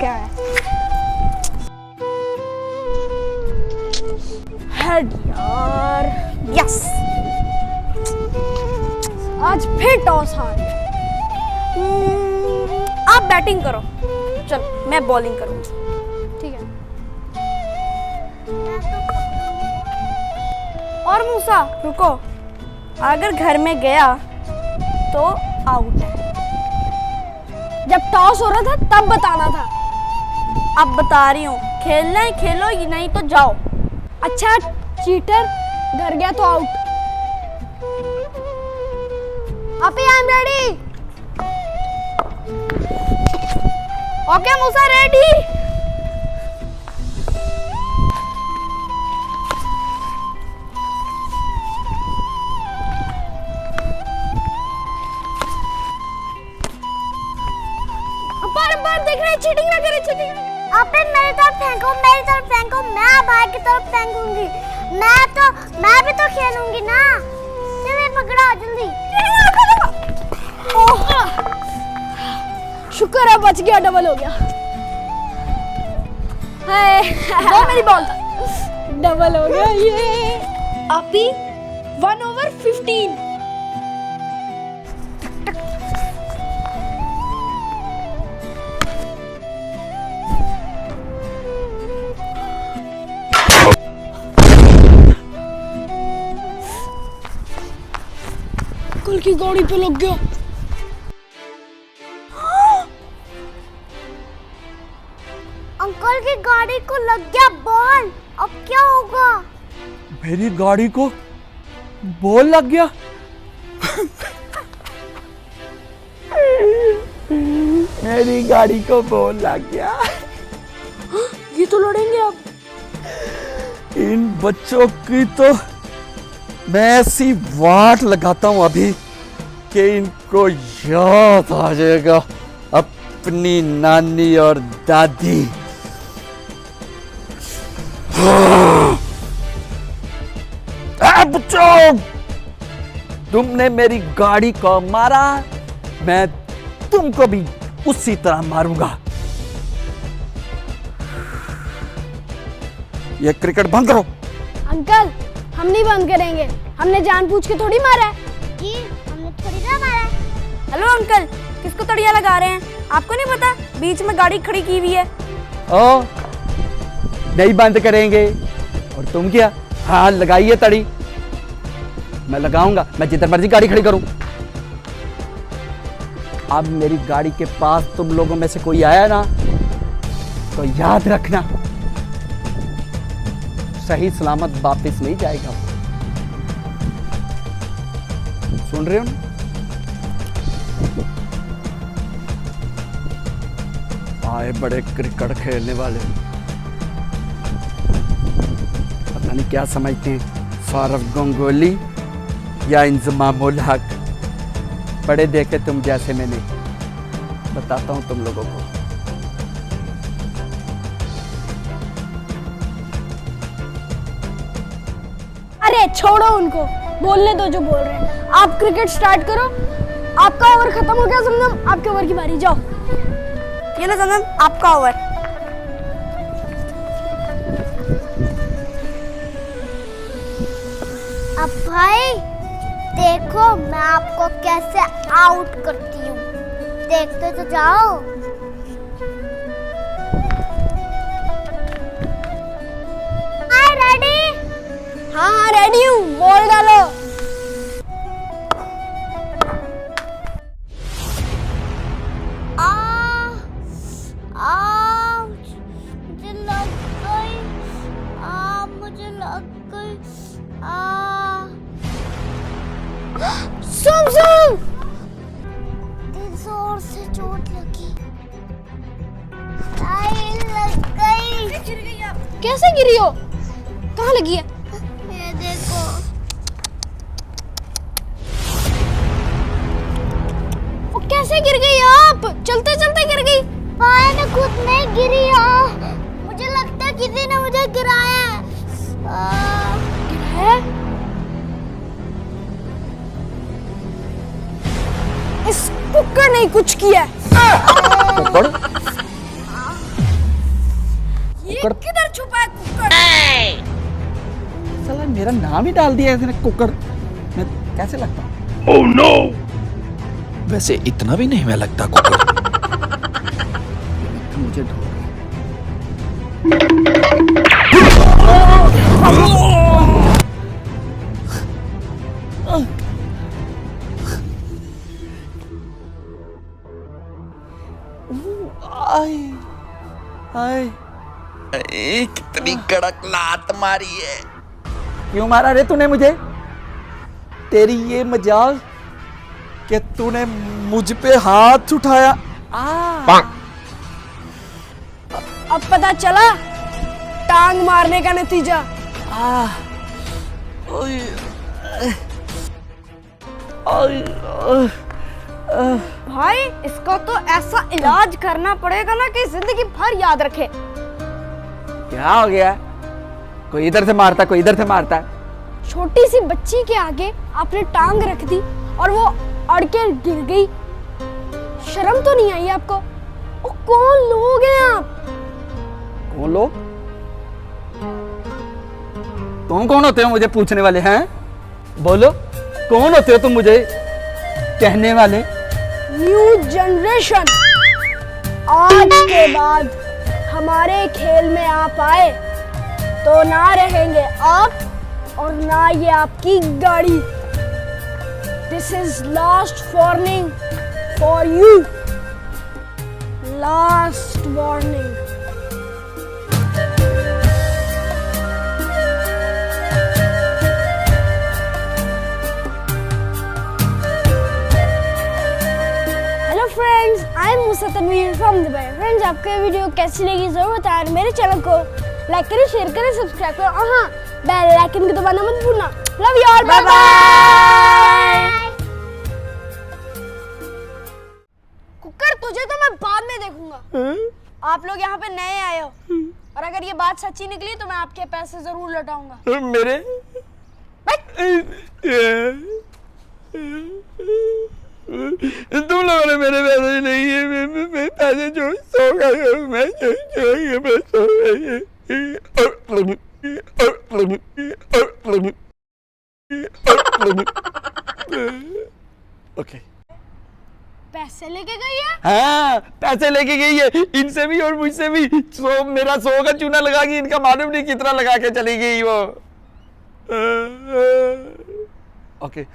क्या है। हेड यार, यस, आज फिर टॉस हार गए। आप बैटिंग करो, चल मैं बॉलिंग करूंगी। ठीक है। और मूसा रुको, अगर घर में गया तो आउट है। जब टॉस हो रहा था तब बताना था। अब बता रही हूँ, खेलना है खेलो, नहीं तो जाओ। अच्छा चीटर, घर गया तो आउट। अभी I am ready. Okay Musa, ready. बार देख रहे, चीटिंग ना करे, चीटिंग ना करे। आपे मेरी तरफ फेंको, मेरी तरफ फेंको, मैं भाई की तरफ फेंकूंगी। मैं भी तो खेलूंगी ना। चलिए पकड़ा जल्दी। शुक्र है बच गया, डबल हो गया। वो मेरी बॉल था, डबल हो गया ये। अभी 1/15। अंकल की गाड़ी पे लग गया। अंकल की गाड़ी को लग गया बॉल, अब क्या होगा? मेरी गाड़ी को बॉल लग गया। मेरी गाड़ी को बॉल लग गया। ये तो लड़ेंगे अब। इन बच्चों की तो मैं ऐसी वाट लगाता हूं अभी कि इनको याद आ जाएगा अपनी नानी और दादी। बच्चों, तुमने मेरी गाड़ी को मारा, मैं तुमको भी उसी तरह मारूंगा। ये क्रिकेट बंद करो। अंकल हम नहीं बंद करेंगे, हमने जानबूझ के थोड़ी मारा है। जी हमने थोड़ी ना मारा है। हेलो अंकल, किसको तड़िया लगा रहे हैं? आपको नहीं पता बीच में गाड़ी खड़ी की हुई है? ओ, नहीं बंद करेंगे। और तुम क्या? हाँ लगाइए तड़ी, मैं लगाऊंगा, मैं जिधर मर्जी गाड़ी खड़ी करूं। अब मेरी गाड़ी के पास तुम लोगों में से कोई आया ना, तो याद रखना सही सलामत वापस नहीं जाएगा। सुन रहे हो ना? आए बड़े क्रिकेट खेलने वाले, पता नहीं क्या समझते हैं, सौरव गंगोली या इंजमामुल हक। बड़े देखे तुम जैसे, मैंने बताता हूं तुम लोगों को। अरे छोड़ो उनको, बोलने दो जो बोल रहे हैं। आप क्रिकेट स्टार्ट करो, आपका ओवर खत्म हो गया जमजम, आपके ओवर की बारी, जाओ। ये लो जमजम, आपका ओवर। अब भाई देखो मैं आपको कैसे आउट करती हूँ, देखते तो जाओ। रेडी? हाँ रेडी हूँ, बॉल डालो। मुझे लग गई, मुझे लग गई। जमजम, दिल जोर से चोट लगी। लग गई। कैसे गिरी हो? कहाँ लगी है? ये देखो। वो कैसे गिर गई आप? चलते चलते गिर गई। पाए में खुद में गिरी। मुझे लगता है किसी ने मुझे गिराया है। है? इस कुकर ने कुछ किया है। कुकर? कुकड़ किधर छुपा है कुकर? साला मेरा नाम ही डाल दिया इसने कुकड़। मैं कैसे लगता हूँ? Oh no. वैसे इतना भी नहीं मैं लगता कुकड़। मुझे ढूंढ। कितनी कड़क लात मारी है। क्यों मारा रे तूने मुझे? तेरी ये मजाल कि तूने मुझ पे हाथ उठाया। अब पता चला टांग मारने का नतीजा। भाई इसका तो ऐसा इलाज करना पड़ेगा ना कि जिंदगी भर याद रखे। क्या हो गया? कोई इधर से मारता, कोई इधर से मारता। छोटी सी बच्ची के आगे आपने टांग रख दी और वो अड़ के गिर गई। शर्म तो नहीं आई आपको? ओ, कौन लोग हैं आप? कौन लोग? तुम कौन होते हो मुझे पूछने वाले हैं? बोलो कौन होते हो तुम मुझे कहने वाले? New generation. आज के बाद हमारे खेल में आप आए तो ना रहेंगे आप और ना ये आपकी गाड़ी। This is last warning for you. Last warning. Friends, I am Musa Tanveer from Dubai. Friends, आपको ये वीडियो कैसी लगी जरूर बताएं। मेरे चैनल को लाइक करें, शेयर करें, सब्सक्राइब करें और हाँ बेल आइकन को दबाना मत भूलना। Love you all, bye bye. Cooker तुझे तो मैं बाद में देखूंगा। आप लोग यहाँ पे नए आए हो और अगर ये बात सच्ची निकली तो मैं आपके पैसे जरूर लौटाऊंगा। मेरे तुम लोगों ने मेरे पैसे नहीं है। मैं पैसे जो सो गए, मैं सो गई। ओके, पैसे लेके गई है? हाँ पैसे लेके गई है, इनसे भी और मुझसे भी। मेरा 100 का चूना लगा के इनका मालूम नहीं कितना लगा के चली गई वो। ओके